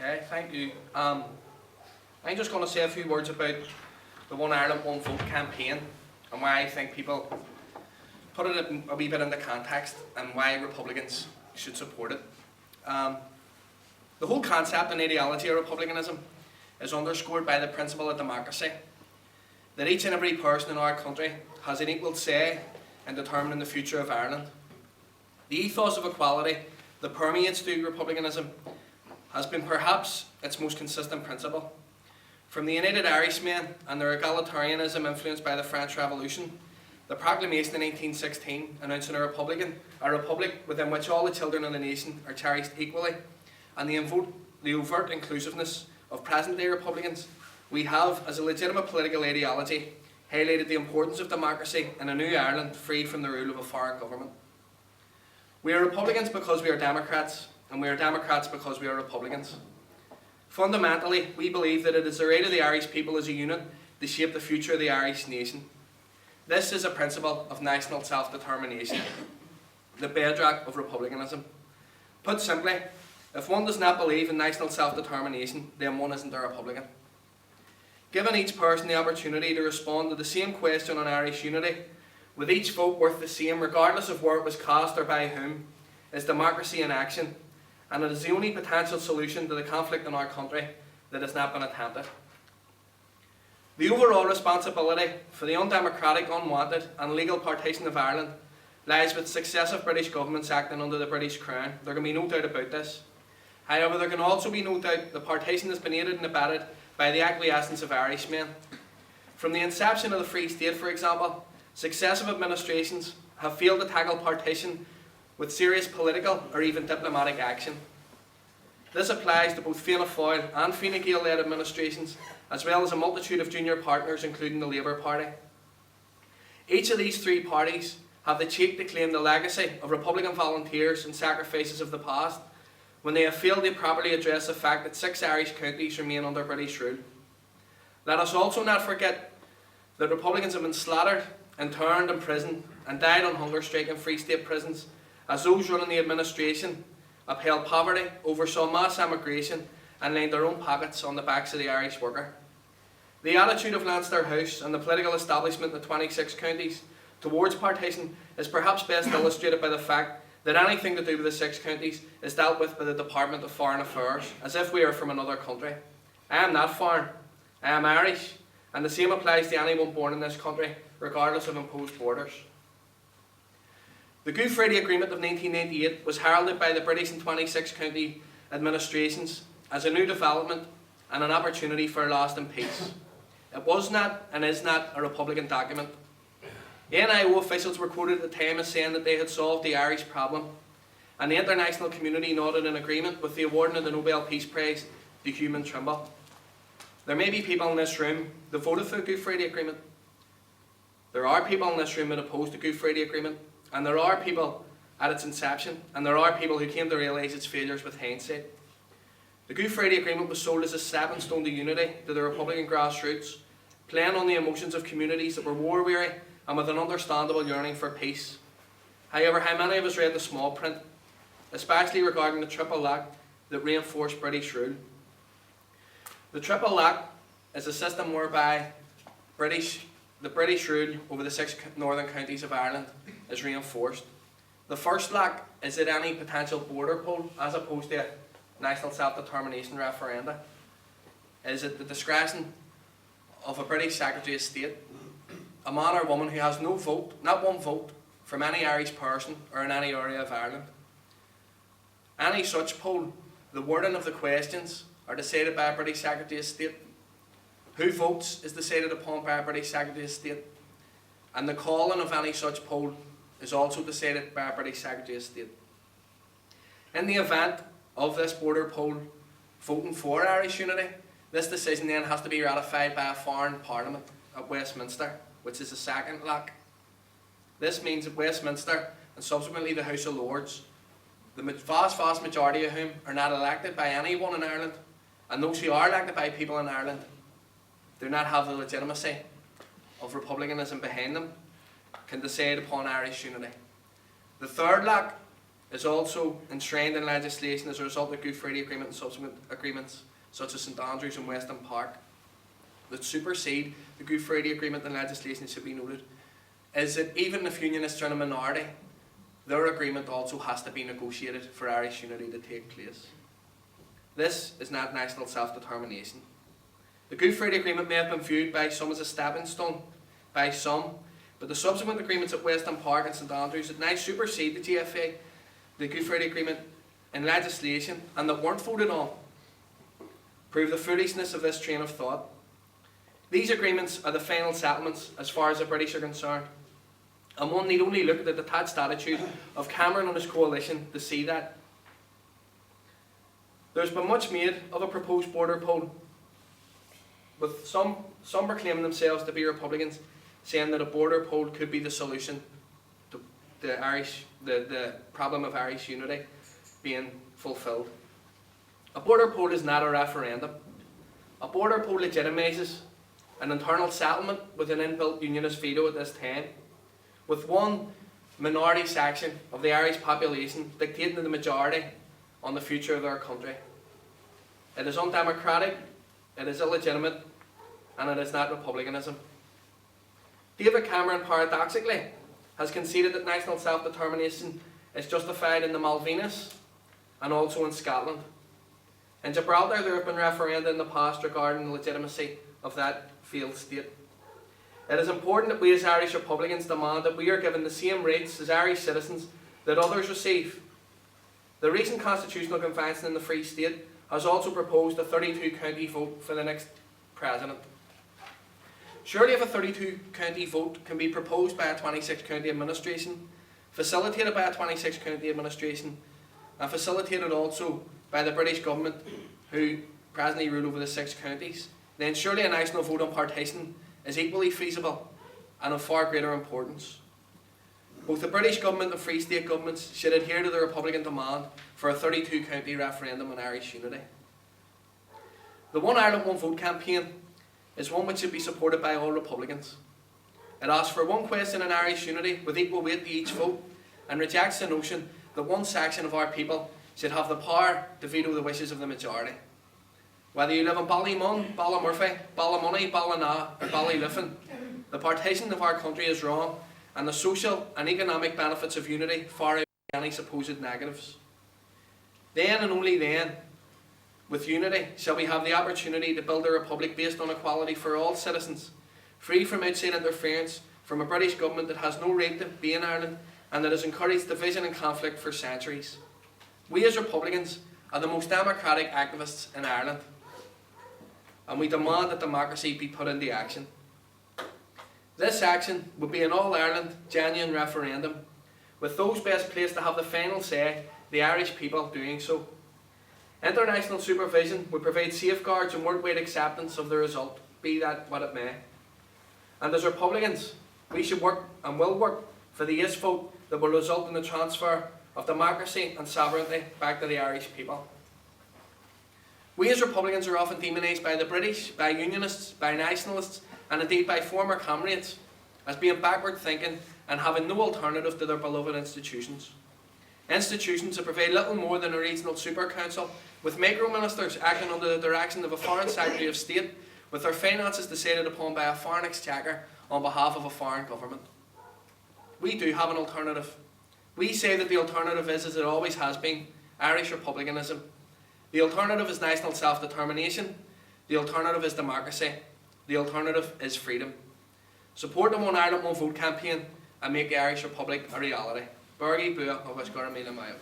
Okay, thank you. I'm just going to say a few words about the One Ireland, One Vote campaign and why I think people put it a wee bit into context and why Republicans should support it. The whole concept and ideology of republicanism is underscored by the principle of democracy, that each and every person in our country has an equal say in determining the future of Ireland. The ethos of equality that permeates through republicanism has been perhaps its most consistent principle. From the United Irishmen and their egalitarianism influenced by the French Revolution, the proclamation in 1816 announcing a republic within which all the children of the nation are cherished equally, and the overt inclusiveness of present-day Republicans, we have, as a legitimate political ideology, highlighted the importance of democracy in a new Ireland free from the rule of a foreign government. We are Republicans because we are Democrats, and we are Democrats because we are Republicans. Fundamentally, we believe that it is the right of the Irish people as a unit to shape the future of the Irish nation. This is a principle of national self-determination, the bedrock of republicanism. Put simply, if one does not believe in national self-determination, then one isn't a Republican. Giving each person the opportunity to respond to the same question on Irish unity, with each vote worth the same regardless of where it was cast or by whom, is democracy in action, and it is the only potential solution to the conflict in our country that has not been attempted. The overall responsibility for the undemocratic, unwanted and illegal partition of Ireland lies with successive British governments acting under the British Crown. There can be no doubt about this. However, there can also be no doubt the partition has been aided and abetted by the acquiescence of Irishmen. From the inception of the Free State, for example, successive administrations have failed to tackle partition with serious political or even diplomatic action. This applies to both Fianna Fáil and Fine Gael-led administrations, as well as a multitude of junior partners, including the Labour Party. Each of these three parties have the cheek to claim the legacy of Republican volunteers and sacrifices of the past, when they have failed to properly address the fact that 6 Irish counties remain under British rule. Let us also not forget that Republicans have been slaughtered, interned, imprisoned, and died on hunger strike in Free State prisons, as those running the administration upheld poverty, oversaw mass emigration, and lined their own pockets on the backs of the Irish worker. The attitude of Leinster House and the political establishment in the 26 counties towards partition is perhaps best illustrated by the fact that anything to do with the 6 counties is dealt with by the Department of Foreign Affairs, as if we are from another country. I am not foreign, I am Irish, and the same applies to anyone born in this country, regardless of imposed borders. The Good Friday Agreement of 1998 was heralded by the British and 26 county administrations as a new development and an opportunity for a lasting peace. It was not and is not a Republican document. NIO officials were quoted at the time as saying that they had solved the Irish problem, and the international community nodded in agreement with the awarding of the Nobel Peace Prize to Human Trimble. There may be people in this room that voted for the Good Friday Agreement. There are people in this room that opposed the Good Friday Agreement, and there are people at its inception, and there are people who came to realise its failures with hindsight. The Good Friday Agreement was sold as a stepping stone to unity to the Republican grassroots, playing on the emotions of communities that were war-weary and with an understandable yearning for peace. However, how many of us read the small print, especially regarding the triple lock that reinforced British rule? The triple lock is a system whereby the British rule over the 6 northern counties of Ireland is reinforced. The first lock is at any potential border poll, as opposed to a national self-determination referenda, is at the discretion of a British Secretary of State, a man or woman who has no vote, not one vote, from any Irish person or in any area of Ireland. Any such poll, the wording of the questions are decided by a British Secretary of State. Who votes is decided upon by a British Secretary of State, and the calling of any such poll is also decided by a British Secretary of State. In the event of this border poll voting for Irish unity, this decision then has to be ratified by a foreign parliament at Westminster, which is the second lock. This means that Westminster and subsequently the House of Lords, the vast majority of whom are not elected by anyone in Ireland, and those who are elected by people in Ireland do not have the legitimacy of republicanism behind them, can decide upon Irish unity. The third lock is also enshrined in legislation as a result of the Good Friday Agreement and subsequent agreements such as St Andrews and Weston Park that supersede the Good Friday Agreement and legislation, should be noted, is that even if Unionists are in a minority, their agreement also has to be negotiated for Irish unity to take place. This is not national self-determination. The Good Friday Agreement may have been viewed by some as a stepping stone, by some, but the subsequent agreements at Weston Park and St Andrews that now supersede the GFA, the Good Friday Agreement in legislation, and that weren't voted on, prove the foolishness of this train of thought. These agreements are the final settlements as far as the British are concerned, and one need only look at the detached attitude of Cameron and his coalition to see that. There's been much made of a proposed border poll, with some proclaiming themselves to be Republicans, saying that a border poll could be the solution to the problem of Irish unity being fulfilled. A border poll is not a referendum. A border poll legitimises an internal settlement with an inbuilt unionist veto at this time, with one minority section of the Irish population dictating to the majority on the future of their country. It is undemocratic, it is illegitimate, and it is not republicanism. David Cameron, paradoxically, has conceded that national self-determination is justified in the Malvinas and also in Scotland. In Gibraltar, there have been referenda in the past regarding the legitimacy of that failed state. It is important that we as Irish Republicans demand that we are given the same rights as Irish citizens that others receive. The recent Constitutional Convention in the Free State has also proposed a 32-county vote for the next president. Surely if a 32-county vote can be proposed by a 26-county administration, facilitated by a 26-county administration, and facilitated also by the British government, who presently rule over the 6 counties, then surely a national vote on partition is equally feasible and of far greater importance. Both the British government and Free State governments should adhere to the Republican demand for a 32-county referendum on Irish unity. The One Ireland, One Vote campaign is one which should be supported by all Republicans. It asks for one question on Irish unity with equal weight to each vote, and rejects the notion that one section of our people should have the power to veto the wishes of the majority. Whether you live in Ballymun, Ballymurphy, Ballymoney, Ballina or Ballyliffin, the partition of our country is wrong, and the social and economic benefits of unity far outweigh any supposed negatives. Then and only then, with unity, shall we have the opportunity to build a republic based on equality for all citizens, free from outside interference from a British government that has no right to be in Ireland and that has encouraged division and conflict for centuries. We as Republicans are the most democratic activists in Ireland, and we demand that democracy be put into action. This action would be an all-Ireland genuine referendum, with those best placed to have the final say, the Irish people, doing so. International supervision would provide safeguards and worldwide acceptance of the result, be that what it may. And as Republicans, we should work and will work for the yes vote that will result in the transfer of democracy and sovereignty back to the Irish people. We as Republicans are often demonised by the British, by Unionists, by nationalists, and indeed by former comrades as being backward thinking and having no alternative to their beloved institutions. Institutions that provide little more than a regional super council, with micro-ministers acting under the direction of a foreign secretary of state, with their finances decided upon by a foreign exchequer on behalf of a foreign government. We do have an alternative. We say that the alternative is, as it always has been, Irish republicanism. The alternative is national self-determination. The alternative is democracy. The alternative is freedom. Support the One Ireland, One Vote campaign and make the Irish Republic a reality. Bargi Bua, of West Garmina Mayo.